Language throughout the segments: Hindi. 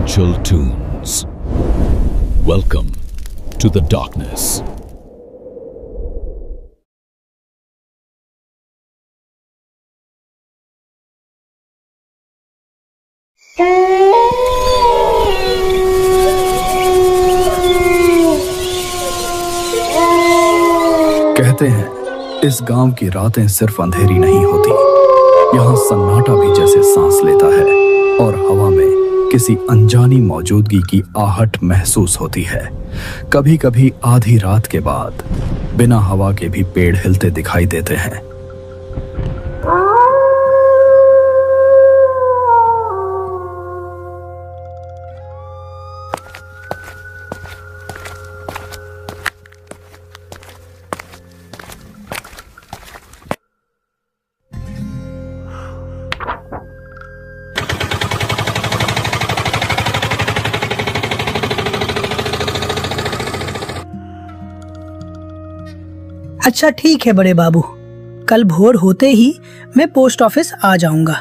spiritual tunes. Welcome to the darkness. कहते हैं इस गांव की रातें सिर्फ अंधेरी नहीं होती, यहाँ सन्नाटा भी जैसे सांस लेता है और हवा में किसी अनजानी मौजूदगी की आहट महसूस होती है। कभी कभी आधी रात के बाद बिना हवा के भी पेड़ हिलते दिखाई देते हैं। अच्छा ठीक है बड़े बाबू, कल भोर होते ही मैं पोस्ट ऑफिस आ जाऊंगा।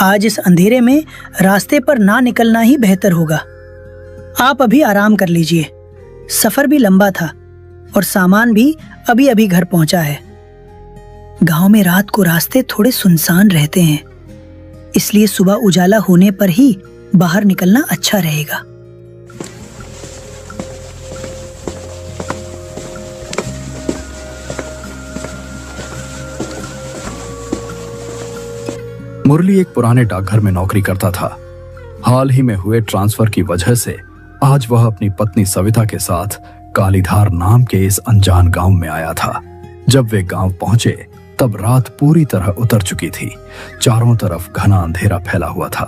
आज इस अंधेरे में रास्ते पर ना निकलना ही बेहतर होगा। आप अभी आराम कर लीजिए, सफर भी लंबा था और सामान भी अभी अभी घर पहुंचा है। गांव में रात को रास्ते थोड़े सुनसान रहते हैं, इसलिए सुबह उजाला होने पर ही बाहर निकलना अच्छा रहेगा। मुरली एक पुराने डाकघर में नौकरी करता था। हाल ही में हुए ट्रांसफर की वजह से आज वह अपनी पत्नी सविता के साथ कालीधार नाम के इस अनजान गांव में आया था। जब वे गांव पहुंचे तब रात पूरी तरह उतर चुकी थी। चारों तरफ घना अंधेरा फैला हुआ था,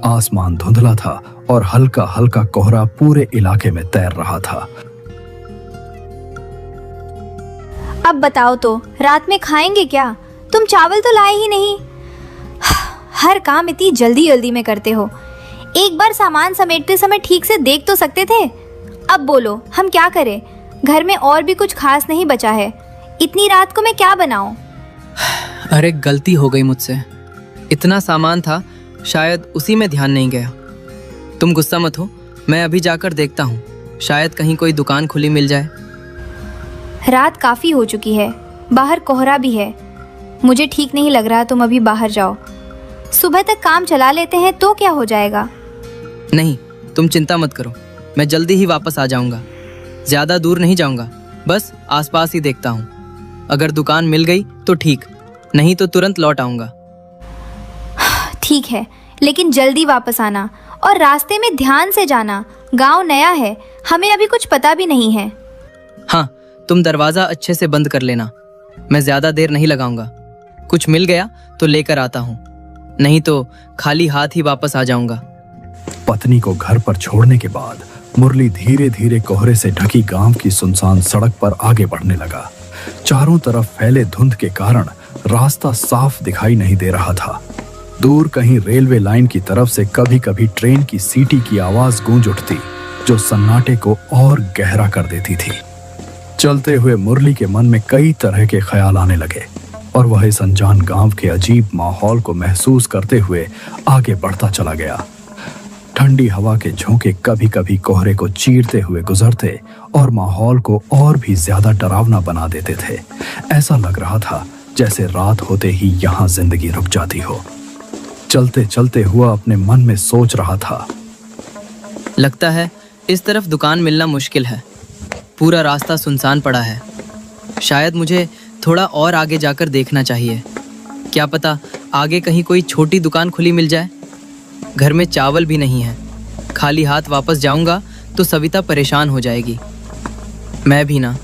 आसमान धुंधला था और हल्का हल्का कोहरा पूरे इलाके में तैर रहा था। अब बताओ तो रात में खाएंगे क्या? तुम चावल तो लाए ही नहीं। हर काम इतनी जल्दी जल्दी में करते हो। एक बार सामान समेटते समय ठीक से देख तो सकते थे। अब बोलो हम क्या करें? घर में और भी कुछ खास नहीं बचा है। इतनी रात को मैं क्या बनाऊं? अरे गलती हो गई मुझसे। इतना सामान था, शायद उसी में ध्यान नहीं गया। तुम गुस्सा मत हो, मैं अभी जाकर देखता हूँ, शायद कहीं कोई दुकान खुली मिल जाए। रात काफी हो चुकी है, बाहर कोहरा भी है। मुझे ठीक नहीं लग रहा तुम अभी बाहर जाओ। सुबह तक काम चला लेते हैं तो क्या हो जाएगा? नहीं, तुम चिंता मत करो, मैं जल्दी ही वापस आ जाऊंगा। ज्यादा दूर नहीं जाऊंगा, बस आसपास ही देखता हूँ। अगर दुकान मिल गई तो ठीक, नहीं तो तुरंत लौट आऊंगा। ठीक है, लेकिन जल्दी वापस आना और रास्ते में ध्यान से जाना। गांव नया है, हमें अभी कुछ पता भी नहीं है। हाँ, तुम दरवाजा अच्छे से बंद कर लेना, मैं ज्यादा देर नहीं लगाऊंगा। कुछ मिल गया तो लेकर आता हूँ, नहीं तो खाली हाथ ही वापस आ जाऊंगा। पत्नी को घर पर छोड़ने के बाद मुरली धीरे धीरे कोहरे से ढकी गांव की सुनसान सड़क पर आगे बढ़ने लगा। चारों तरफ फैले धुंध के कारण रास्ता साफ दिखाई नहीं दे रहा था। दूर कहीं रेलवे लाइन की तरफ से कभी कभी ट्रेन की सीटी की आवाज गूंज उठती, जो सन्नाटे को और गहरा कर देती थी। चलते हुए मुरली के मन में कई तरह के ख्याल आने लगे और वह इस अनजान गांव के अजीब माहौल को महसूस करते हुए आगे बढ़ता चला गया। ठंडी हवा के झोंके कभी कभी कोहरे को चीरते हुए गुजरते और माहौल को और भी ज्यादा डरावना बना देते थे। ऐसा लग रहा था जैसे रात होते ही यहाँ जिंदगी रुक जाती हो। चलते चलते हुआ अपने मन में सोच रहा था, लगता है इस तरफ दुकान मिलना मुश्किल है। पूरा रास्ता सुनसान पड़ा है। शायद मुझे थोड़ा और आगे जाकर देखना चाहिए। क्या पता आगे कहीं कोई छोटी दुकान खुली मिल जाए। घर में चावल भी नहीं है। खाली हाथ वापस जाऊंगा तो सविता परेशान हो जाएगी। मैं भी ना,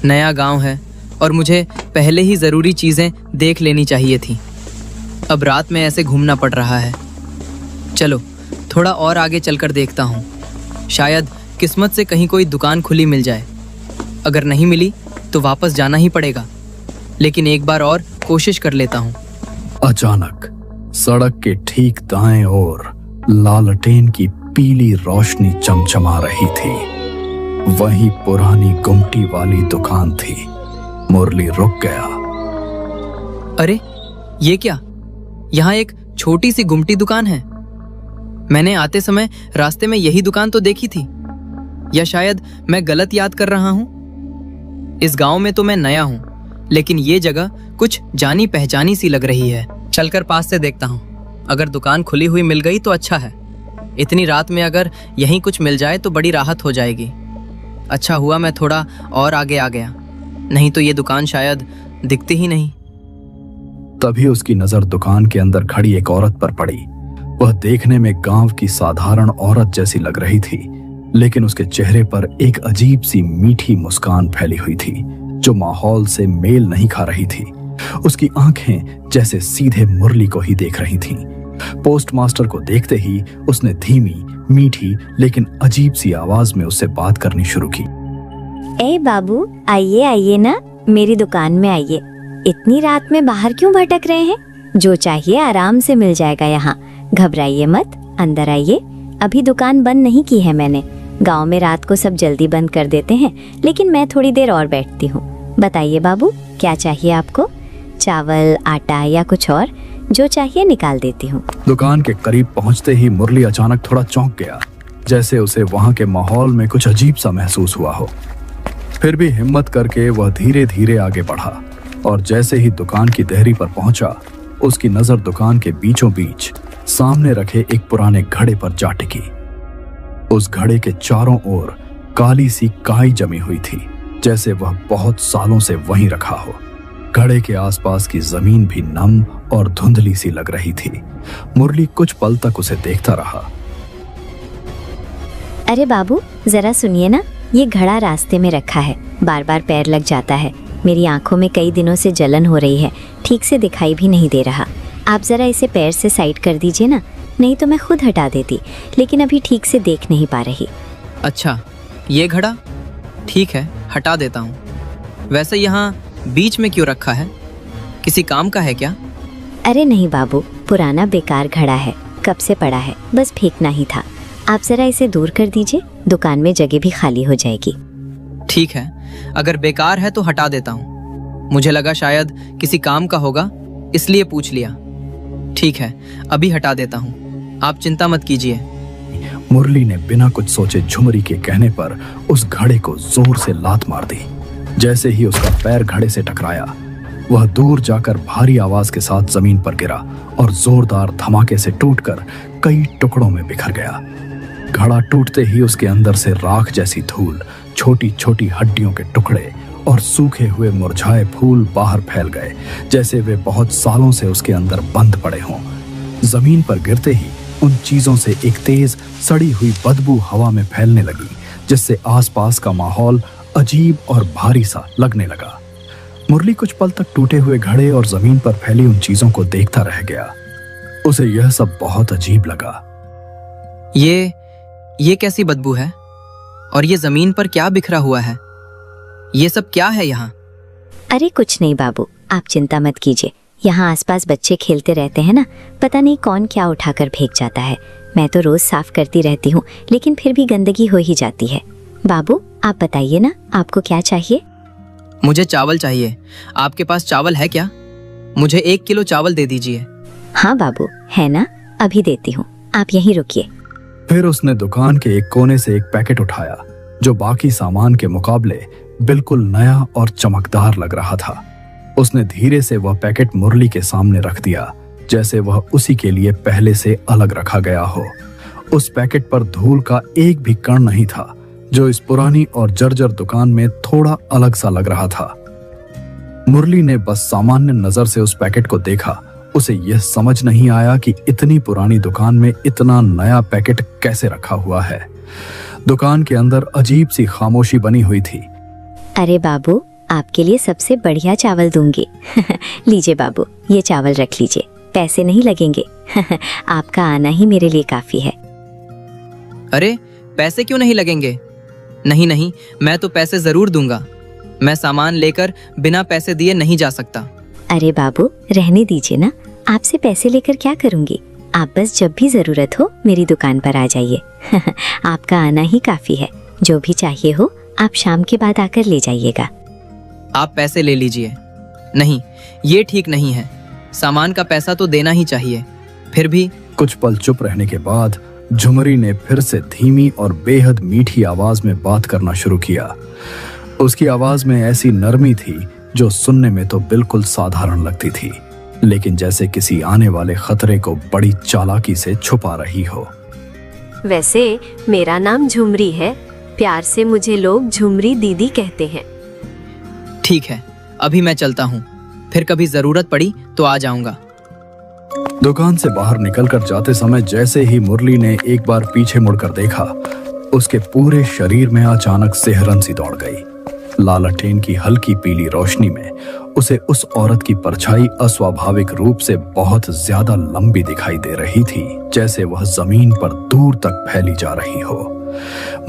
नया गांव है और मुझे पहले ही ज़रूरी चीज़ें देख लेनी चाहिए थी। अब रात में ऐसे घूमना पड़ रहा है। चलो थोड़ा और आगे चलकर देखता हूँ, शायद किस्मत से कहीं कोई दुकान खुली मिल जाए। अगर नहीं मिली तो वापस जाना ही पड़ेगा, लेकिन एक बार और कोशिश कर लेता हूँ। अचानक सड़क के ठीक दाएं ओर लालटेन की पीली रोशनी चमचमा रही थी। वही पुरानी गुमटी वाली दुकान थी। मुरली रुक गया। अरे ये क्या? यहाँ एक छोटी सी गुमटी दुकान है। मैंने आते समय रास्ते में यही दुकान तो देखी थी, या शायद मैं गलत याद कर रहा हूँ। इस गांव में तो मैं नया हूँ, लेकिन ये जगह कुछ जानी पहचानी सी लग रही है। चलकर पास से देखता हूँ। अगर दुकान खुली हुई मिल गई तो अच्छा है। इतनी रात में अगर यहीं कुछ मिल जाए तो बड़ी राहत हो जाएगी। अच्छा हुआ मैं थोड़ा और आगे आ गया, नहीं तो ये दुकान शायद दिखती ही नहीं। तभी उसकी नजर दुकान के अंदर खड़ी एक औरत पर पड़ी। वह देखने में गांव की साधारण औरत जैसी लग रही थी, लेकिन उसके चेहरे पर एक अजीब सी मीठी मुस्कान फैली हुई थी जो माहौल से मेल नहीं खा रही थी। उसकी आंखें जैसे सीधे मुरली को ही देख रही थीं। पोस्टमास्टर को देखते ही उसने धीमी, मीठी लेकिन अजीब सी आवाज में उससे बात करनी शुरू की। ए बाबू, आइए आइए ना, मेरी दुकान में आइए। इतनी रात में बाहर क्यों भटक रहे हैं? जो चाहिए आराम से मिल जाएगा यहाँ। घबराइए मत, अंदर आइए। अभी दुकान बंद नहीं की है मैंने। गांव में रात को सब जल्दी बंद कर देते हैं, लेकिन मैं थोड़ी देर और बैठती हूँ। बताइए बाबू, क्या चाहिए आपको? चावल, आटा या कुछ और? जो चाहिए निकाल देती हूँ। दुकान के करीब पहुंचते ही मुरली अचानक थोड़ा चौंक गया, जैसे उसे वहां के माहौल में कुछ अजीब सा महसूस हुआ हो। फिर भी हिम्मत करके वह धीरे धीरे आगे बढ़ा और जैसे ही दुकान की देहरी पर पहुंचा, उसकी नजर दुकान के बीचों बीच सामने रखे एक पुराने घड़े पर जा टिकी। उस घड़े के चारों ओर काली सी काई जमी हुई थी, जैसे वह बहुत सालों से वहीं रखा हो। घड़े के आसपास की जमीन भी नम और धुंधली सी लग रही थी। मुरली कुछ पल तक उसे देखता रहा। अरे बाबू, जरा सुनिए ना, ये घड़ा रास्ते में रखा है, बार बार पैर लग जाता है। मेरी आंखों में कई दिनों से जलन हो रही है, ठीक से दिखाई भी नहीं दे रहा। आप जरा इसे पैर से साइड कर दीजिए ना, नहीं तो मैं खुद हटा देती, लेकिन अभी ठीक से देख नहीं पा रही। अच्छा, ये घड़ा ठीक है, हटा देता हूँ। वैसे यहाँ बीच में क्यों रखा है? किसी काम का है क्या? अरे नहीं बाबू, पुराना बेकार घड़ा है, कब से पड़ा है, बस फेंकना ही था। आप जरा इसे दूर कर दीजिए, दुकान में जगह भी खाली हो जाएगी। ठीक है, अगर बेकार है तो हटा देता हूँ। मुझे लगा शायद किसी काम का होगा, इसलिए पूछ लिया। ठीक है, अभी हटा देता हूँ, आप चिंता मत कीजिए। मुरली ने बिना कुछ सोचे झुमरी के कहने पर उस घड़े को जोर से लात मार दी। जैसे ही उसका पैर घड़े से टकराया, वह दूर जाकर भारी आवाज के साथ जमीन पर गिरा और जोरदार धमाके से टूटकर कई टुकड़ों में बिखर गया। घड़ा टूटते ही उसके अंदर से राख जैसी धूल, छोटी छोटी हड्डियों के टुकड़े और सूखे हुए मुरझाए फूल बाहर फैल गए, जैसे वे बहुत सालों से उसके अंदर बंद पड़े हों। जमीन पर गिरते ही उन चीजों से एक तेज सड़ी हुई बदबू हवा में फैलने लगी, जिससे आसपास का माहौल अजीब और भारी सा लगने लगा। मुरली कुछ पल तक टूटे हुए घड़े और जमीन पर फैली उन चीजों को देखता रह गया। उसे यह सब बहुत अजीब लगा। ये कैसी बदबू है? और ये जमीन पर क्या बिखरा हुआ है? ये सब क्या है यहाँ? अरे कुछ नहीं बाबू, आप चिंता मत कीजिए। यहाँ आसपास बच्चे खेलते रहते हैं ना, पता नहीं कौन क्या उठाकर फेंक जाता है। मैं तो रोज साफ करती रहती हूँ, लेकिन फिर भी गंदगी हो ही जाती है। बाबू, आप बताइए ना, आपको क्या चाहिए? मुझे चावल चाहिए। आपके पास चावल है क्या? मुझे 1 किलो चावल दे दीजिए। हाँ बाबू, है ना, अभी देती हूँ, आप यहीं रुकिए। फिर उसने दुकान के एक कोने से एक पैकेट उठाया, जो बाकी सामान के मुकाबले बिल्कुल नया और चमकदार लग रहा था। उसने धीरे से वह पैकेट मुरली के सामने रख दिया, जैसे वह उसी के लिए पहले से अलग रखा गया हो। उस पैकेट पर धूल का एक भी कण नहीं था, जो इस पुरानी और जर्जर दुकान में थोड़ा अलग सा लग रहा था। मुरली ने बस सामान्य नजर से उस पैकेट को देखा। उसे यह समझ नहीं आया कि इतनी पुरानी दुकान में इतना नया पैकेट कैसे रखा हुआ है। दुकान के अंदर अजीब सी खामोशी बनी हुई थी। अरे बाबू, आपके लिए सबसे बढ़िया चावल दूंगी। लीजिए बाबू, ये चावल रख लीजिए, पैसे नहीं लगेंगे। आपका आना ही मेरे लिए काफी है। अरे पैसे क्यों नहीं लगेंगे? नहीं, मैं तो पैसे जरूर दूंगा। मैं सामान लेकर बिना पैसे दिए नहीं जा सकता। अरे बाबू, रहने दीजिए ना, आपसे पैसे लेकर क्या करूंगी। आप बस जब भी जरूरत हो मेरी दुकान पर आ जाइए। आपका आना ही काफी है। जो भी चाहिए हो आप शाम के बाद आकर ले जाइएगा। आप पैसे ले लीजिए। नहीं, ये ठीक नहीं है। सामान का पैसा तो देना ही चाहिए। फिर भी कुछ पल चुप रहने के बाद झुमरी ने फिर से धीमी और बेहद मीठी आवाज में बात करना शुरू किया। उसकी आवाज में ऐसी नरमी थी जो सुनने में तो बिल्कुल साधारण लगती थी, लेकिन जैसे किसी आने वाले खतरे को बड़ी चालाकी से छुपा रही हो। वैसे मेरा नाम झुमरी है, प्यार से मुझे लोग झुमरी दीदी कहते हैं। ठीक है, अभी मैं चलता हूँ, फिर कभी जरूरत पड़ी तो आ जाऊंगा। दुकान से बाहर निकलकर जाते समय जैसे ही मुरली ने एक बार पीछे मुड़कर देखा, उसके पूरे शरीर में अचानक सिहरन सी दौड़ गई। लालटेन की हल्की पीली रोशनी में उसे उस औरत की परछाई अस्वाभाविक रूप से बहुत ज्यादा लंबी दिखाई दे रही थी, जैसे वह जमीन पर दूर तक फैली जा रही हो।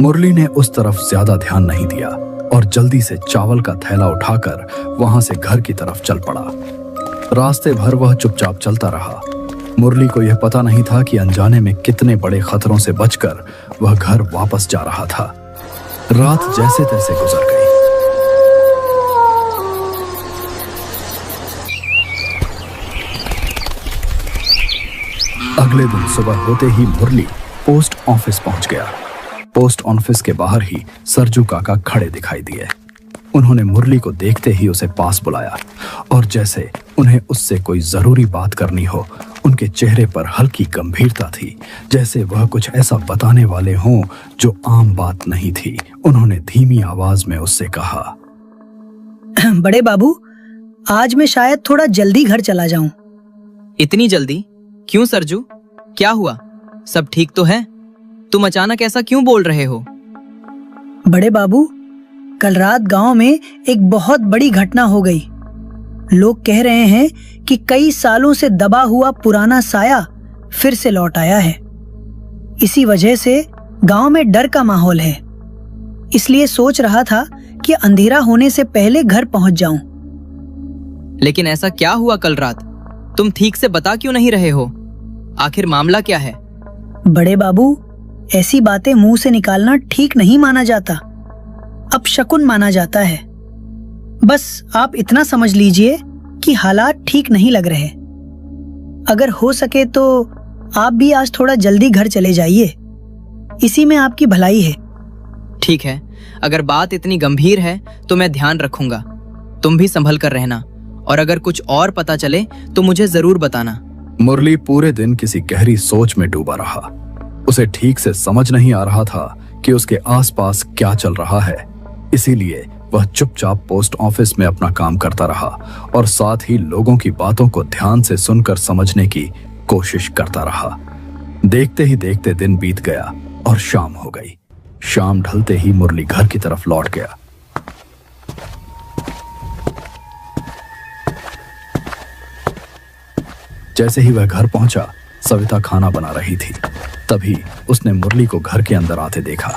मुरली ने उस तरफ ज्यादा ध्यान नहीं दिया और जल्दी से चावल का थैला उठाकर वहां से घर की तरफ चल पड़ा। रास्ते भर वह चुपचाप चलता रहा। मुरली को यह पता नहीं था कि अनजाने में कितने बड़े खतरों से बचकर वह घर वापस जा रहा था। रात जैसे तैसे गुजर गई। अगले दिन सुबह होते ही मुरली पोस्ट ऑफिस पहुंच गया। पोस्ट ऑफिस के बाहर ही सरजू काका खड़े दिखाई दिए। उन्होंने मुरली को देखते ही उसे पास बुलाया और जैसे उन्हें उससे कोई जरूरी बात करनी हो, उनके चेहरे पर हल्की गंभीरता थी, जैसे वह कुछ ऐसा बताने वाले हों जो आम बात नहीं थी। उन्होंने धीमी आवाज में उससे कहा, बड़े बाबू, आज मैं शायद थोड़ा जल्दी घर चला जाऊं। इतनी जल्दी क्यों सरजू? क्या हुआ? सब ठीक तो है? तुम अचानक ऐसा क्यों बोल रहे हो? बड़े बाबू, कल रात गांव में एक बहुत बड़ी घटना हो गई। लोग कह रहे हैं कि कई सालों से दबा हुआ पुराना साया फिर से लौट आया है। इसी वजह से गांव में डर का माहौल है। इसलिए सोच रहा था कि अंधेरा होने से पहले घर पहुंच जाऊं। लेकिन ऐसा क्या हुआ कल रात? तुम ठीक से बता क्यों नहीं रहे हो? आखिर मामला क्या है? बड़े बाबू, ऐसी बातें मुंह से निकालना ठीक नहीं माना जाता, अपशकुन माना जाता है। बस आप इतना समझ लीजिए कि हालात ठीक नहीं लग रहे। अगर हो सके तो आप भी आज थोड़ा जल्दी घर चले जाइए, इसी में आपकी भलाई है। ठीक है, अगर बात इतनी गंभीर है तो मैं ध्यान रखूंगा। तुम भी संभल कर रहना और अगर कुछ और पता चले तो मुझे जरूर बताना। मुरली पूरे दिन किसी गहरी सोच में डूबा रहा। उसे ठीक से समझ नहीं आ रहा था कि उसके आसपास क्या चल रहा है। इसीलिए वह चुपचाप पोस्ट ऑफिस में अपना काम करता रहा और साथ ही लोगों की बातों को ध्यान से सुनकर समझने की कोशिश करता रहा। देखते ही देखते दिन बीत गया और शाम हो गई। शाम ढलते ही मुरली घर की तरफ लौट गया। जैसे ही वह घर पहुंचा, सविता खाना बना रही थी। तभी उसने मुरली को घर के अंदर आते देखा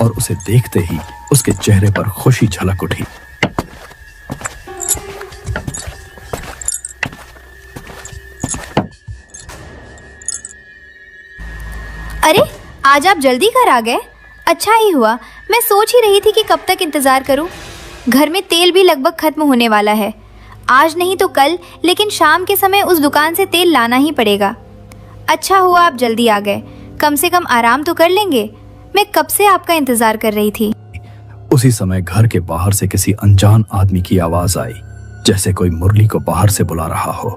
और उसे देखते ही उसके चेहरे पर खुशी झलक उठी। अरे, आज आप जल्दी घर आ गए। अच्छा ही हुआ, मैं सोच ही रही थी कि कब तक इंतजार करूं। घर में तेल भी लगभग खत्म होने वाला है। आज नहीं तो कल, लेकिन शाम के समय उस दुकान से तेल लाना ही पड़ेगा। अच्छा हुआ आप जल्दी आ गए, कम से कम आराम तो कर लेंगे। मैं कब से आपका इंतजार कर रही थी। उसी समय घर के बाहर से किसी अनजान आदमी की आवाज आई, जैसे कोई मुरली को बाहर से बुला रहा हो।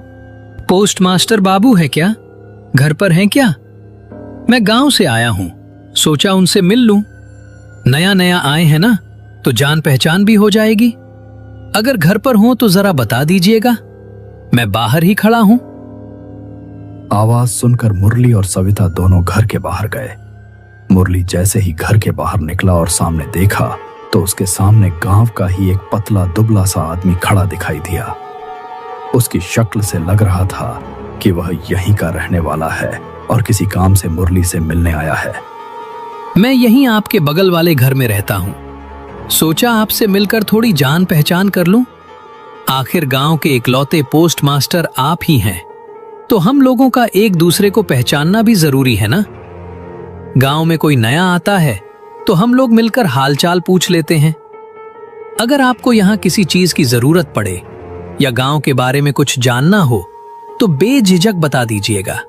पोस्ट मास्टर बाबू है क्या? घर पर हैं क्या? मैं गांव से आया हूँ, सोचा उनसे मिल लूं। नया नया आए हैं ना, तो जान पहचान भी हो जाएगी। अगर घर पर हो तो जरा बता दीजिएगा, मैं बाहर ही खड़ा हूँ। आवाज सुनकर मुरली और सविता दोनों घर के बाहर गए। मुरली जैसे ही घर के बाहर निकला और सामने देखा तो उसके सामने गांव का ही एक पतला दुबला सा आदमी खड़ा दिखाई दिया। उसकी शक्ल से लग रहा था कि वह यहीं का रहने वाला है और किसी काम से मुरली से मिलने आया है। मैं यहीं आपके बगल वाले घर में रहता हूँ, सोचा आपसे मिलकर थोड़ी जान पहचान कर लूं। आखिर गांव के इकलौते पोस्ट मास्टर आप ही हैं, तो हम लोगों का एक दूसरे को पहचानना भी जरूरी है ना। गांव में कोई नया आता है तो हम लोग मिलकर हालचाल पूछ लेते हैं। अगर आपको यहाँ किसी चीज की जरूरत पड़े या गांव के बारे में कुछ जानना हो तो बेझिझक बता दीजिएगा।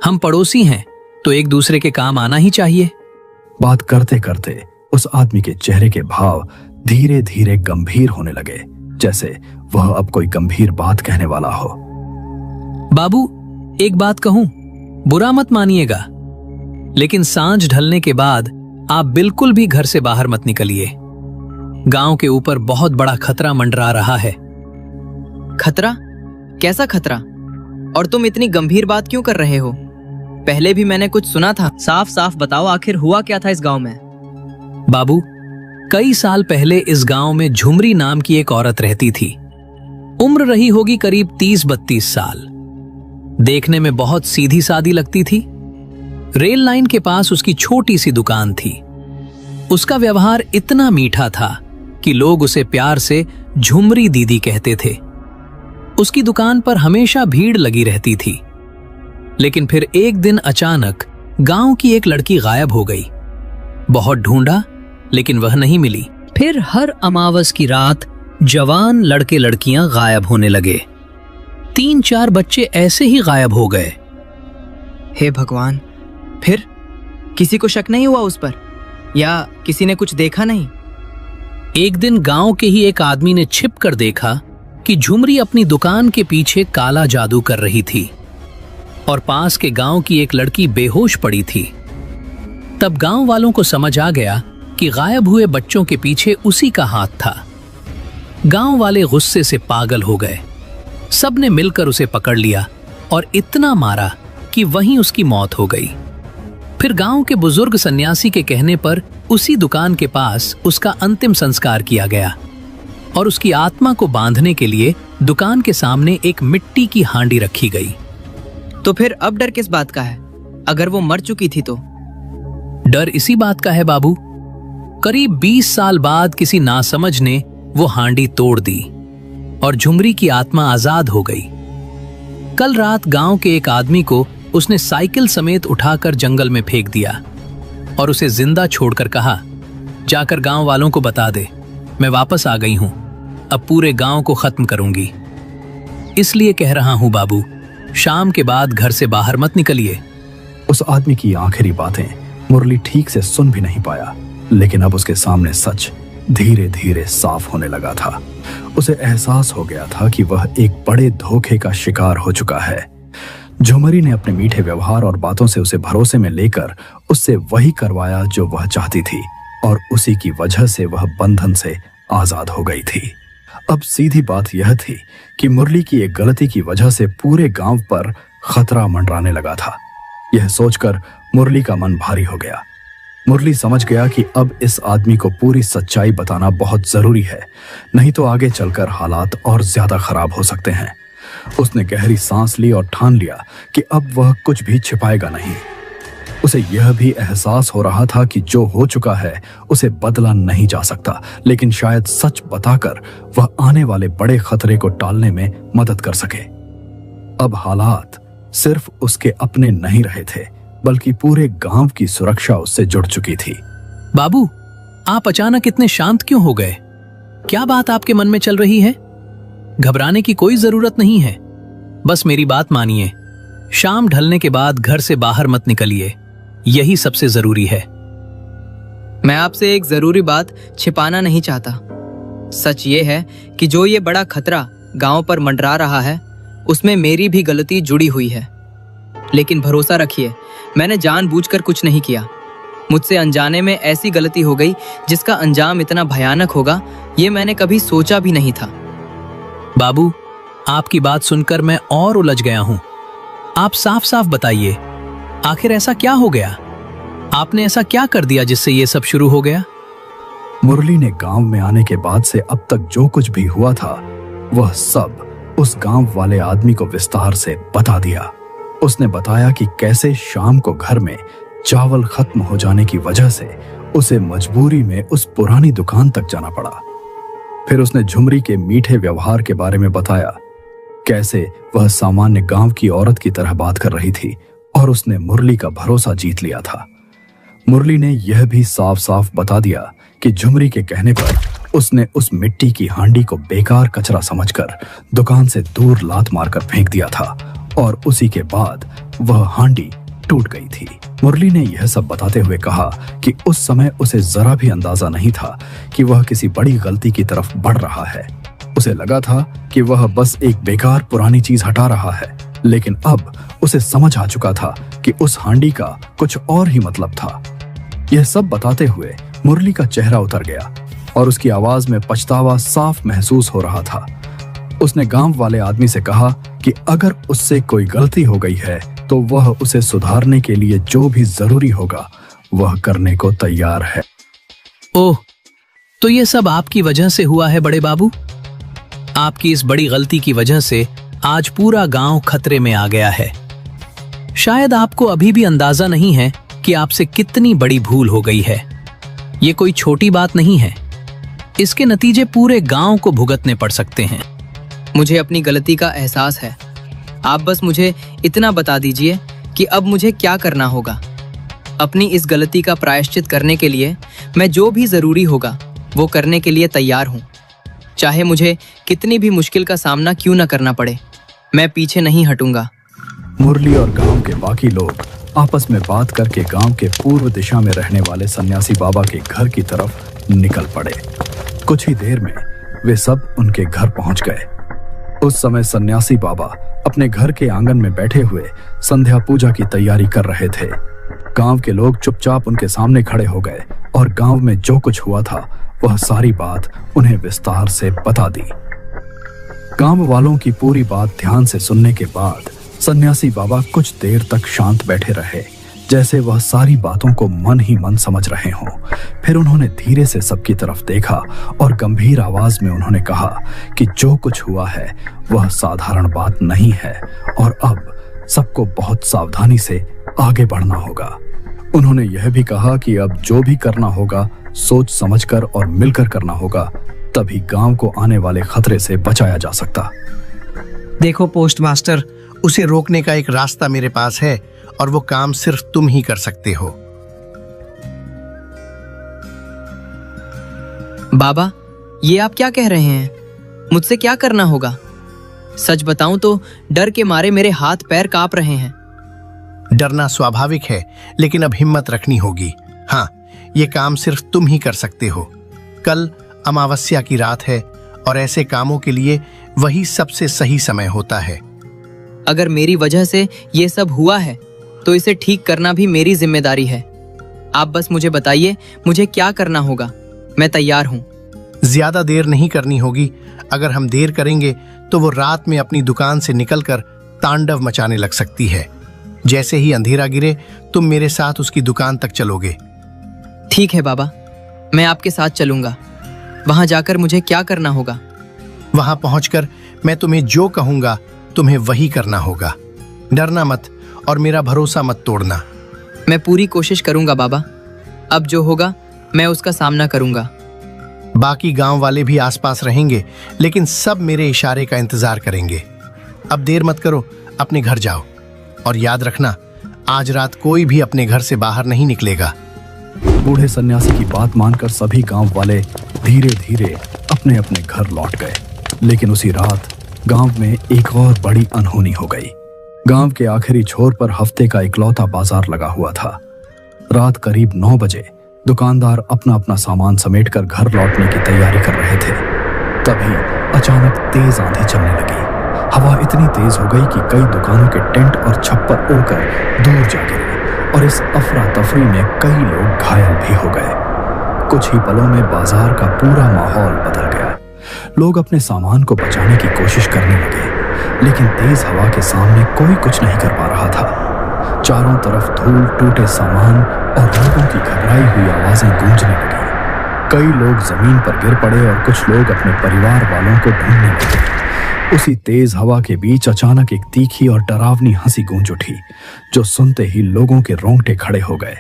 हम पड़ोसी हैं तो एक दूसरे के काम आना ही चाहिए। बात करते करते उस आदमी के चेहरे के भाव धीरे धीरे गंभीर होने लगे, जैसे वह अब कोई गंभीर बात कहने वाला हो। बाबू, एक बात कहूं, बुरा मत मानिएगा, लेकिन सांझ ढलने के बाद आप बिल्कुल भी घर से बाहर मत निकलिए। गांव के ऊपर बहुत बड़ा खतरा मंडरा रहा है। खतरा? कैसा खतरा? और तुम इतनी गंभीर बात क्यों कर रहे हो? पहले भी मैंने कुछ सुना था। साफ साफ बताओ, आखिर हुआ क्या था इस गांव में? बाबू, कई साल पहले इस गांव में झुमरी नाम की एक औरत रहती थी। उम्र रही होगी करीब 30-32 साल। देखने में बहुत सीधी सादी लगती थी। रेल लाइन के पास उसकी छोटी सी दुकान थी। उसका व्यवहार इतना मीठा था कि लोग उसे प्यार से झुमरी दीदी कहते थे। उसकी दुकान पर हमेशा भीड़ लगी रहती थी। लेकिन फिर एक दिन अचानक गांव की एक लड़की गायब हो गई। बहुत ढूंढा, लेकिन वह नहीं मिली। फिर हर अमावस की रात जवान लड़के लड़कियां गायब होने लगे। 3-4 बच्चे ऐसे ही गायब हो गए। हे भगवान, फिर किसी को शक नहीं हुआ उस पर? या किसी ने कुछ देखा नहीं? एक दिन गांव के ही एक आदमी ने छिप कर देखा कि झुमरी अपनी दुकान के पीछे काला जादू कर रही थी और पास के गांव की एक लड़की बेहोश पड़ी थी। तब गांव वालों को समझ आ गया कि गायब हुए बच्चों के पीछे उसी का हाथ था। गांव वाले गुस्से से पागल हो गए। सबने मिलकर उसे पकड़ लिया और इतना मारा कि वहीं उसकी मौत हो गई। फिर गांव के बुजुर्ग सन्यासी के कहने पर उसी दुकान के पास उसका अंतिम संस्कार किया गया और उसकी आत्मा को बांधने के लिए दुकान के सामने एक मिट्टी की हांडी रखी गई। तो फिर अब डर किस बात का है? अगर वो मर चुकी थी तो? डर इसी बात का है बाबू। करीब 20 साल बाद किसी नासमझ ने वो हांडी तोड़ दी और झुमरी की आत्मा आजाद हो गई। कल रात गांव के एक आदमी को उसने साइकिल समेत उठाकर जंगल में फेंक दिया और उसे जिंदा छोड़कर कहा, जाकर गांव वालों को बता दे, मैं वापस आ गई हूं, अब पूरे गांव को खत्म करूंगी। इसलिए कह रहा हूं बाबू, शाम के बाद घर से बाहर मत निकलिए। उस आदमी की आखिरी बातें मुरली ठीक से सुन भी नहीं पाया, लेकिन अब उसके सामने सच धीरे धीरे साफ होने लगा था। उसे एहसास हो गया था कि वह एक बड़े धोखे का शिकार हो चुका है। झुमरी ने अपने मीठे व्यवहार और बातों से उसे भरोसे में लेकर उससे वही करवाया जो वह चाहती थी और उसी की वजह से वह बंधन से आजाद हो गई थी। अब सीधी बात यह थी कि मुरली की एक गलती की वजह से पूरे गांव पर खतरा मंडराने लगा था। यह सोचकर मुरली का मन भारी हो गया। मुरली समझ गया कि अब इस आदमी को पूरी सच्चाई बताना बहुत जरूरी है, नहीं तो आगे चलकर हालात और ज्यादा खराब हो सकते हैं। उसने गहरी सांस ली और ठान लिया कि अब वह कुछ भी छिपाएगा नहीं। उसे यह भी एहसास हो रहा था कि जो हो चुका है उसे बदला नहीं जा सकता, लेकिन शायद सच बताकर वह आने वाले बड़े खतरे को टालने में मदद कर सके। अब हालात सिर्फ उसके अपने नहीं रहे थे, बल्कि पूरे गांव की सुरक्षा उससे जुड़ चुकी थी। बाबू, आप अचानक इतने शांत क्यों हो गए? क्या बात आपके मन में चल रही है? घबराने की कोई जरूरत नहीं है, बस मेरी बात मानिए। शाम ढलने के बाद घर से बाहर मत निकलिए, यही सबसे जरूरी है। मैं आपसे एक जरूरी बात छिपाना नहीं चाहता। सच ये है कि जो ये बड़ा खतरा गांव पर मंडरा रहा है, उसमें मेरी भी गलती जुड़ी हुई है। लेकिन भरोसा रखिए, मैंने जानबूझकर कुछ नहीं किया। मुझसे अनजाने में ऐसी गलती हो गई जिसका अंजाम इतना भयानक होगा, ये मैंने कभी सोचा भी नहीं था। बाबू, आपकी बात सुनकर मैं और उलझ गया हूं। आप साफ साफ बताइए, आखिर ऐसा क्या हो गया? आपने ऐसा क्या कर दिया जिससे ये सब शुरू हो गया? मुरली ने गांव में आने के बाद से अब तक जो कुछ भी हुआ था, वह सब उस गांव वाले आदमी को विस्तार से बता दिया। उसने बताया कि कैसे शाम को घर में चावल खत्म हो जाने की वजह से उसे मजबूरी में उस पुरानी दुकान तक जाना पड़ा। फिर उसने झुमरी के मीठे व्यवहार के बारे में बताया, कैसे वह सामान्य गांव की औरत की तरह बात कर रही थी और उसने मुरली का भरोसा जीत लिया था। मुरली ने यह भी साफ साफ बता दिया कि झुमरी के कहने पर उसने उस मिट्टी की हांडी को बेकार कचरा समझकर दुकान से दूर लात मारकर फेंक दिया था और उसी के बाद वह हांडी टूट गई थी। मुरली ने यह सब बताते हुए कहा कि उस समय उसे जरा भी अंदाजा नहीं था कि वह किसी बड़ी गलती की तरफ बढ़ रहा है। उसे लगा था कि वह बस एक बेकार पुरानी चीज हटा रहा है, लेकिन अब उसे समझ आ चुका था कि उस हांडी का कुछ और ही मतलब था। यह सब बताते हुए मुरली का चेहरा उतर गया और उसकी आवाज में पछतावा साफ महसूस हो रहा था। उसने गांव वाले आदमी से कहा कि अगर उससे कोई गलती हो गई है तो वह उसे सुधारने के लिए जो भी जरूरी होगा वह करने को तैयार है। ओह, तो ये सब आपकी वजह से हुआ है बड़े बाबू। आपकी इस बड़ी गलती की वजह से आज पूरा गांव खतरे में आ गया है। शायद आपको अभी भी अंदाजा नहीं है कि आपसे कितनी बड़ी भूल हो गई है। ये कोई छोटी बात नहीं है। इसके नतीजे पूरे गांव को भुगतने पड़ सकते हैं। मुझे अपनी गलती का एहसास है। आप बस मुझे इतना बता दीजिए कि अब मुझे क्या करना होगा। अपनी इस गलती का प्रायश्चित करने के लिए मैं जो भी ज़रूरी होगा वो करने के लिए तैयार हूँ। चाहे मुझे कितनी भी मुश्किल का सामना क्यों न करना पड़े, मैं पीछे नहीं हटूंगा। मुरली और गांव के बाकी लोग आपस में बात करके गांव के पूर्व दिशा में रहने वाले सन्यासी बाबा के घर की तरफ निकल पड़े। कुछ ही देर में वे सब उनके घर पहुंच गए। उस समय सन्यासी बाबा अपने घर के आंगन में बैठे हुए संध्या पूजा की तैयारी कर रहे थे। गांव के लोग चुपचाप उनके सामने खड़े हो गए और गांव में जो कुछ हुआ था वह सारी बात उन्हें विस्तार से बता दी। गांव वालों की पूरी बात ध्यान से सुनने के बाद सन्यासी बाबा कुछ देर तक शांत बैठे रहे, जैसे वह सारी बातों को मन ही मन समझ रहे हों। फिर उन्होंने धीरे से सबकी तरफ देखा और गंभीर आवाज में उन्होंने कहा कि जो कुछ हुआ है वह साधारण बात नहीं है और अब सबको बहुत सावधानी से आगे बढ़ना होगा। उन्होंने यह भी कहा कि अब जो भी करना होगा सोच समझकर और मिलकर करना होगा, तभी गांव को आने वाले खतरे से बचाया जा सकता। देखो पोस्ट मास्टर, उसे रोकने का एक रास्ता मेरे पास है और वो काम सिर्फ तुम ही कर सकते हो। बाबा, ये आप क्या कह रहे हैं? मुझसे क्या करना होगा? सच बताऊं तो डर के मारे मेरे हाथ पैर कांप रहे हैं। डरना स्वाभाविक है, लेकिन अब हिम्मत रखनी होगी। हाँ, ये काम सिर्फ तुम ही कर सकते हो। कल अमावस्या की रात है और ऐसे कामों के लिए वही सबसे सही समय होता है। अगर मेरी वजह से ये सब हुआ है तो इसे ठीक करना भी मेरी जिम्मेदारी है। आप बस मुझे बताइए मुझे क्या करना होगा, मैं तैयार हूँ। ज्यादा देर नहीं करनी होगी। अगर हम देर करेंगे तो वो रात में अपनी दुकान से निकलकर तांडव मचाने लग सकती है। जैसे ही अंधेरा गिरे तुम मेरे साथ उसकी दुकान तक चलोगे। ठीक है बाबा, मैं आपके साथ चलूंगा। वहां जाकर मुझे क्या करना होगा? वहां पहुंचकर मैं तुम्हें जो कहूंगा तुम्हें वही करना होगा। डरना मत और मेरा भरोसा मत तोड़ना। मैं पूरी कोशिश करूंगा बाबा। अब जो होगा मैं उसका सामना करूंगा। बाकी गांव वाले भी आसपास रहेंगे, लेकिन सब मेरे इशारे का इंतजार करेंगे। अब देर मत करो, अपने घर जाओ और याद रखना, आज रात कोई भी अपने घर से बाहर नहीं निकलेगा। बूढ़े सन्यासी की बात मानकर सभी गांव वाले धीरे धीरे अपने अपने घर लौट गए। लेकिन उसी रात गांव में एक और बड़ी अनहोनी हो गई। गांव के आखिरी छोर पर हफ्ते का इकलौता बाजार लगा हुआ था। रात करीब 9 बजे दुकानदार अपना अपना सामान समेटकर घर लौटने की तैयारी कर रहे थे। तभी अचानक तेज आंधी चलने लगी। हवा इतनी तेज हो गई कि कई दुकानों के टेंट और छप्पर उड़कर दूर जा गिरे और इस अफरा तफरी में कई लोग घायल भी हो गए। कुछ ही पलों में बाजार का पूरा माहौल बदल गया। लोग अपने सामान को बचाने की कोशिश करने लगे, लेकिन तेज हवा के सामने कोई कुछ नहीं कर पा रहा था। चारों तरफ धूल, टूटे सामान और लोगों की घबराई हुई आवाजें गूंजने लगी। कई लोग जमीन पर गिर पड़े और कुछ लोग अपने परिवार वालों को ढूंढने लगे। उसी तेज हवा के बीच अचानक एक तीखी और डरावनी हंसी गूंज उठी, जो सुनते ही लोगों के रोंगटे खड़े हो गए।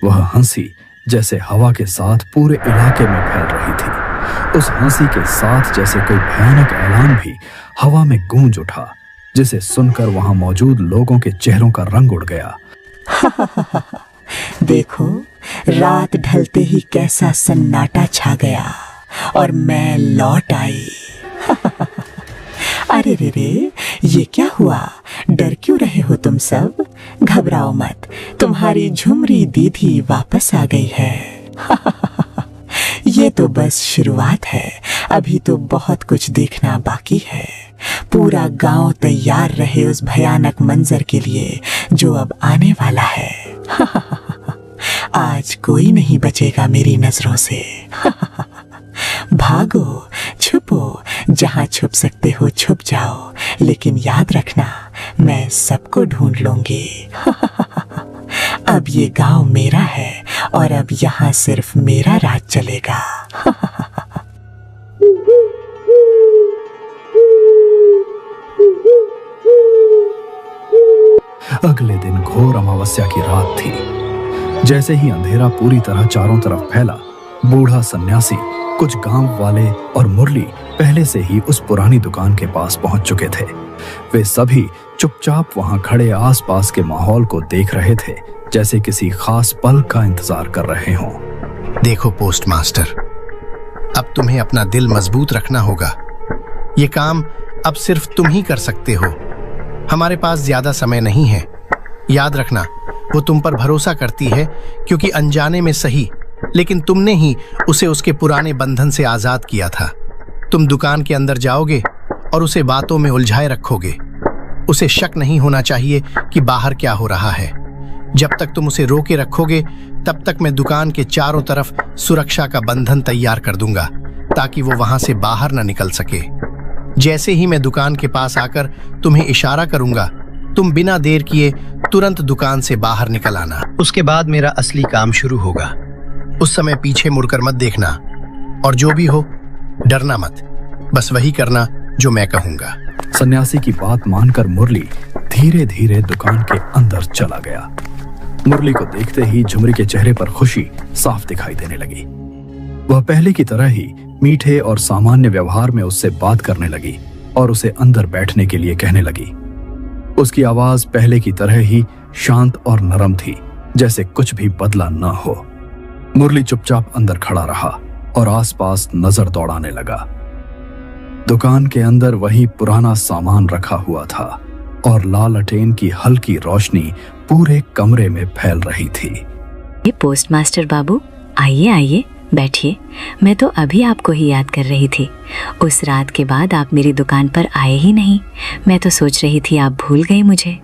वह हंसी जैसे हवा के साथ पूरे इलाके में फैल रही थी। उस हंसी के साथ जैसे कोई भयानक ऐलान भी हवा में गूंज उठा, जिसे सुनकर वहां मौजूद लोगों के चेहरों का रंग उड़ गया। देखो, रात ढलते ही कैसा सन्नाटा छा गया और मैं लौट आई। अरे रे रे, ये क्या हुआ? डर क्यों रहे हो तुम सब? घबराओ मत, तुम्हारी झुमरी दीदी वापस आ गई है। ये तो बस शुरुआत है, अभी तो बहुत कुछ देखना बाकी है। पूरा गांव तैयार रहे उस भयानक मंजर के लिए जो अब आने वाला है। आज कोई नहीं बचेगा मेरी नजरों से। भागो, छुपो, जहां छुप सकते हो छुप जाओ, लेकिन याद रखना मैं सबको ढूंढ लूंगी। अब ये गांव मेरा है और अब यहाँ सिर्फ मेरा राज चलेगा। अगले दिन घोर अमावस्या की रात थी। जैसे ही अंधेरा पूरी तरह चारों तरफ फैला, बूढ़ा सन्यासी, कुछ गांव वाले और मुरली पहले से ही उस पुरानी दुकान के पास पहुंच चुके थे। वे सभी चुपचाप वहां खड़े आसपास के माहौल को देख रहे थे, जैसे किसी खास पल का इंतजार कर रहे हों। देखो पोस्ट मास्टर, अब तुम्हें अपना दिल मजबूत रखना होगा। ये काम अब सिर्फ तुम ही कर सकते हो। हमारे पास ज्यादा समय नहीं है। याद रखना, वो तुम पर भरोसा करती है, क्योंकि अनजाने में सही, लेकिन तुमने ही उसे उसके पुराने बंधन से आजाद किया था। तुम दुकान के अंदर जाओगे और उसे बातों में उलझाए रखोगे। उसे शक नहीं होना चाहिए कि बाहर क्या हो रहा है। जब तक तुम उसे रोके रखोगे, तब तक मैं दुकान के चारों तरफ सुरक्षा का बंधन तैयार कर दूंगा, ताकि वो वहां से बाहर न निकल सके। जैसे ही मैं दुकान के पास आकर तुम्हें इशारा करूंगा, तुम बिना देर किए तुरंत दुकान से बाहर निकल आना। उसके बाद मेरा असली काम शुरू होगा। उस समय पीछे मुड़कर मत देखना, और जो भी हो डरना मत। बस वही करना जो मैं कहूंगा। सन्यासी की बात मानकर मुरली धीरे धीरे दुकान के अंदर चला गया। मुरली को देखते ही झुमरी के चेहरे पर खुशी साफ दिखाई देने लगी। वह पहले की तरह ही मीठे और सामान्य व्यवहार में उससे बात करने लगी और उसे अंदर बैठने के लिए कहने लगी। उसकी आवाज पहले की तरह ही शांत और नरम थी, जैसे कुछ भी बदला न हो। मुरली चुपचाप अंदर खड़ा रहा और आसपास नजर दौड़ाने लगा। दुकान के अंदर वही पुराना सामान रखा हुआ था और लालटेन की हल्की रोशनी पूरे कमरे में फैल रही थी। ये पोस्ट मास्टर बाबू, आइए आइए, बैठिए। मैं तो अभी आपको ही याद कर रही थी। उस रात के बाद आप मेरी दुकान पर आए ही नहीं। मैं तो सोच रही थी आप भूल गए मुझे।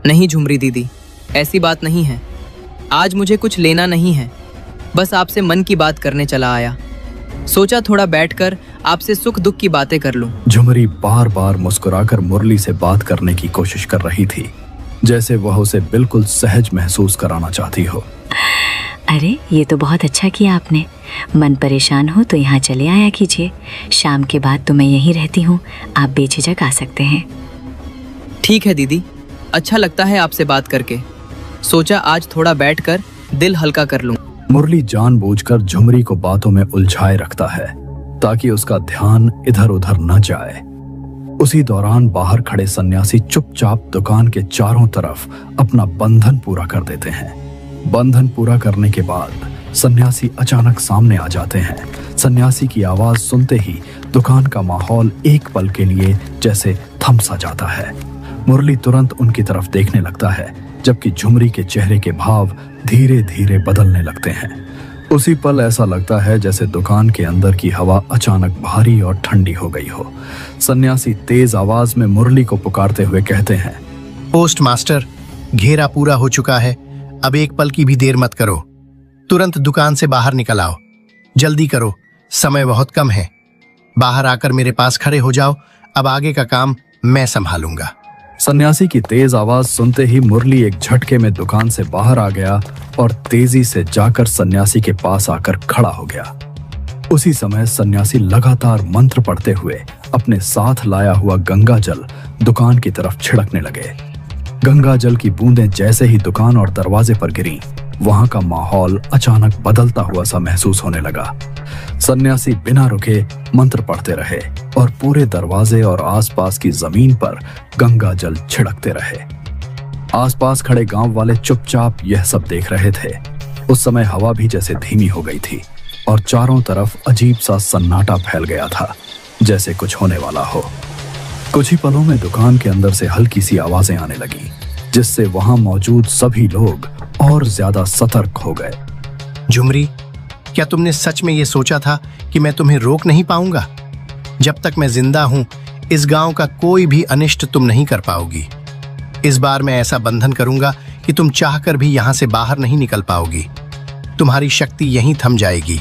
नहीं झुमरी दीदी, ऐसी बात नहीं है। आज मुझे कुछ लेना नहीं है, बस आपसे मन की बात करने चला आया। सोचा थोड़ा बैठकर आपसे सुख दुख की बातें कर लूं। झुमरी बार बार मुस्कुराकर मुरली से बात करने की कोशिश कर रही थी, जैसे वह उसे बिल्कुल सहज महसूस कराना चाहती हो। अरे ये तो बहुत अच्छा किया आपने। मन परेशान हो तो यहाँ चले आया कीजिए। शाम के बाद तो मैं यहीं रहती हूँ, आप बेझिझक आ सकते हैं। ठीक है दीदी, अच्छा लगता है आपसे बात करके। सोचा आज थोड़ा बैठकर दिल हल्का कर लूं। मुरली जानबूझकर झुमरी को बातों में उलझाए रखता है ताकि उसका ध्यान इधर उधर न जाए। उसी दौरान बाहर खड़े सन्यासी चुपचाप दुकान के चारों तरफ अपना बंधन पूरा कर देते हैं। बंधन पूरा करने के बाद सन्यासी अचानक सामने आ जाते हैं। सन्यासी की आवाज सुनते ही दुकान का माहौल एक पल के लिए जैसे थम सा जाता है। मुरली तुरंत उनकी तरफ देखने लगता है, जबकि झुमरी के चेहरे के भाव धीरे धीरे बदलने लगते हैं। उसी पल ऐसा लगता है जैसे दुकान के अंदर की हवा अचानक भारी और ठंडी हो गई हो। सन्यासी तेज आवाज में मुरली को पुकारते हुए कहते हैं, पोस्ट मास्टर, घेरा पूरा हो चुका है। अब एक पल की भी देर मत करो, तुरंत दुकान से बाहर निकल आओ। जल्दी करो, समय बहुत कम है। बाहर आकर मेरे पास खड़े हो जाओ। अब आगे का काम मैं संभालूंगा। सन्यासी की तेज आवाज सुनते ही मुरली एक झटके में दुकान से बाहर आ गया और तेजी से जाकर सन्यासी के पास आकर खड़ा हो गया। उसी समय सन्यासी लगातार मंत्र पढ़ते हुए अपने साथ लाया हुआ गंगा जल दुकान की तरफ छिड़कने लगे। गंगा जल की बूंदें जैसे ही दुकान और दरवाजे पर गिरी, वहां का माहौल अचानक बदलता हुआ सा महसूस होने लगा। सन्यासी बिना रुके मंत्र पढ़ते रहे और पूरे दरवाजे और आसपास की जमीन पर गंगा जल छिड़कते रहे। आसपास खड़े गांव वाले चुपचाप यह सब देख रहे थे। उस समय हवा भी जैसे धीमी हो गई थी और चारों तरफ अजीब सा सन्नाटा फैल गया था, जैसे कुछ होने वाला हो। कुछ ही पलों में दुकान के अंदर से हल्की सी आवाजें आने लगी, जिससे वहां मौजूद सभी लोग और ज्यादा सतर्क हो गए। झुमरी, क्या तुमने सच में ये सोचा था कि मैं तुम्हें रोक नहीं पाऊंगा? जब तक मैं जिंदा हूं, इस गांव का कोई भी अनिष्ट तुम नहीं कर पाओगी। इस बार मैं ऐसा बंधन करूंगा कि तुम चाहकर भी यहां से बाहर नहीं निकल पाओगी। तुम्हारी शक्ति यहीं थम जाएगी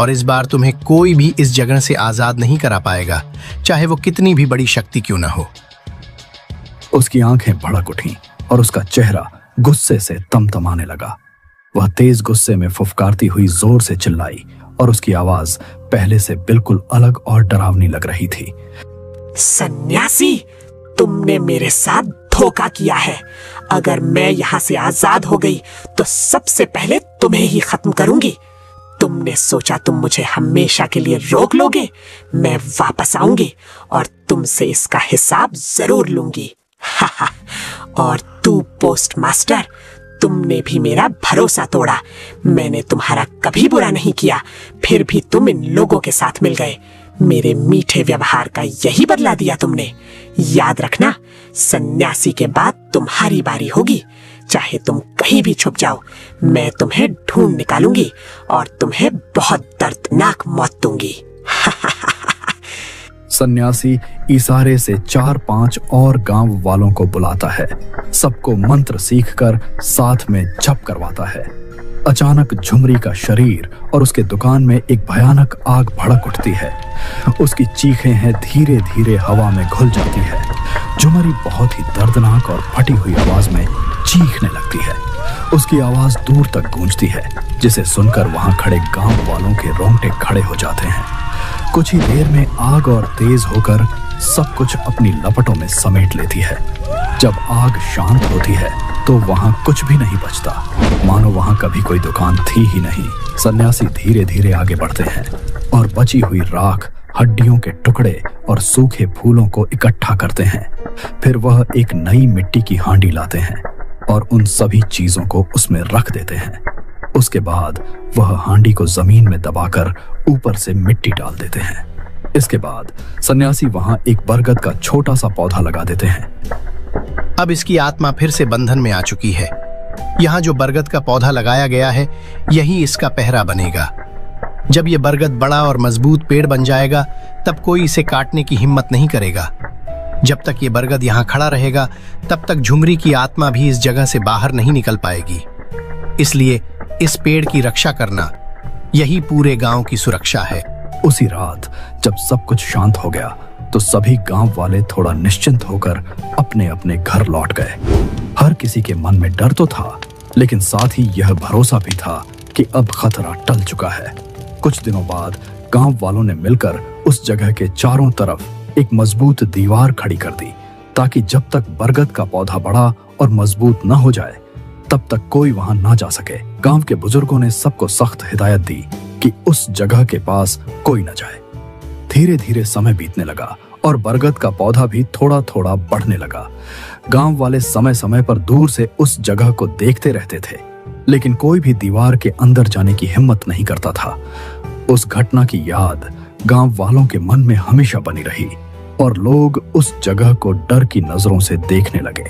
और इस बार तुम्हें कोई भी इस जगह से आजाद नहीं करा पाएगा, चाहे वो कितनी भी बड़ी शक्ति क्यों ना हो। उसकी आंखें भड़क उठीं और उसका चेहरा गुस्से से तमतमाने लगा। वह तेज गुस्से में फुफकारती हुई जोर से चिल्लाई और उसकी आवाज पहले से बिल्कुल अलग और डरावनी लग रही थी। सन्यासी, तुमने मेरे साथ धोखा किया है। अगर मैं यहाँ से आजाद हो गई तो सबसे पहले तुम्हें ही खत्म करूंगी। तुमने सोचा तुम मुझे हमेशा के लिए रोक लोगे? मैं वापस आऊंगी और तुमसे इसका हिसाब जरूर लूंगी। और तू पोस्ट मास्टर, तुमने भी मेरा भरोसा तोड़ा। मैंने तुम्हारा कभी बुरा नहीं किया, फिर भी तुम इन लोगों के साथ मिल गए। मेरे मीठे व्यवहार का यही बदला दिया तुमने। याद रखना, सन्यासी के बाद तुम्हारी बारी होगी। चाहे तुम कहीं भी छुप जाओ, मैं तुम्हें ढूंढ निकालूंगी और तुम्हें बहुत दर्दनाक मौत दूंगी। सन्यासी इशारे से 4-5 और गांव वालों को बुलाता है। सबको मंत्र सीखकर साथ में जप करवाता है। अचानक झुमरी का शरीर और उसके दुकान में एक भयानक आग भड़क उठती है। उसकी चीखें हैं धीरे धीरे हवा में घुल जाती है। झुमरी बहुत ही दर्दनाक और फटी हुई आवाज में चीखने लगती है। उसकी आवाज दूर तक गूंजती है, जिसे सुनकर वहां खड़े गांव वालों के रोंगटे खड़े हो जाते हैं। कुछ ही देर में आग और तेज होकर सब कुछ अपनी लपटों में समेट लेती है। जब आग शांत होती है तो वहां कुछ भी नहीं बचता, मानो वहां कभी कोई दुकान थी ही नहीं। सन्यासी धीरे धीरे आगे बढ़ते हैं और बची हुई राख, हड्डियों के टुकड़े और सूखे फूलों को इकट्ठा करते हैं। फिर वह एक नई मिट्टी की हांडी लाते हैं और उन सभी चीजों को उसमें रख देते हैं। उसके बाद वह हांडी को जमीन में दबाकर ऊपर से मिट्टी डाल देते हैं। इसके बाद सन्यासी वहां एक बरगद का छोटा सा पौधा लगा देते हैं। अब इसकी आत्मा फिर से बंधन में आ चुकी है। यहाँ जो बरगद का पौधा लगाया गया है, यही इसका पहरा बनेगा। जब ये बरगद बड़ा और मजबूत पेड़ बन जाएगा, तब कोई इसे काटने की हिम्मत नहीं करेगा। जब तक ये बरगद यहाँ खड़ा रहेगा, तब तक झुमरी की आत्मा भी इस जगह से बाहर नहीं निकल पाएगी। इसलिए इस पेड़ की रक्षा करना, यही पूरे गांव की सुरक्षा है। उसी रात जब सब कुछ शांत हो गया तो सभी गांव वाले थोड़ा निश्चिंत होकर अपने अपने घर लौट गए। हर किसी के मन में डर तो था, लेकिन साथ ही यह भरोसा भी था कि अब खतरा टल चुका है। कुछ दिनों बाद गांव वालों ने मिलकर उस जगह के चारों तरफ एक मजबूत दीवार खड़ी कर दी, ताकि जब तक बरगद का पौधा बड़ा और मजबूत न हो जाए, तब तक कोई वहां ना जा सके। गांव के बुजुर्गों ने सबको सख्त हिदायत दी कि उस जगह के पास कोई न जाए। धीरे धीरे समय बीतने लगा और बरगद का पौधा भी थोड़ा थोड़ा बढ़ने लगा। गांव वाले समय समय पर दूर से उस जगह को देखते रहते थे, लेकिन कोई भी दीवार के अंदर जाने की हिम्मत नहीं करता था। उस घटना की याद गांव वालों के मन में हमेशा बनी रही और लोग उस जगह को डर की नजरों से देखने लगे।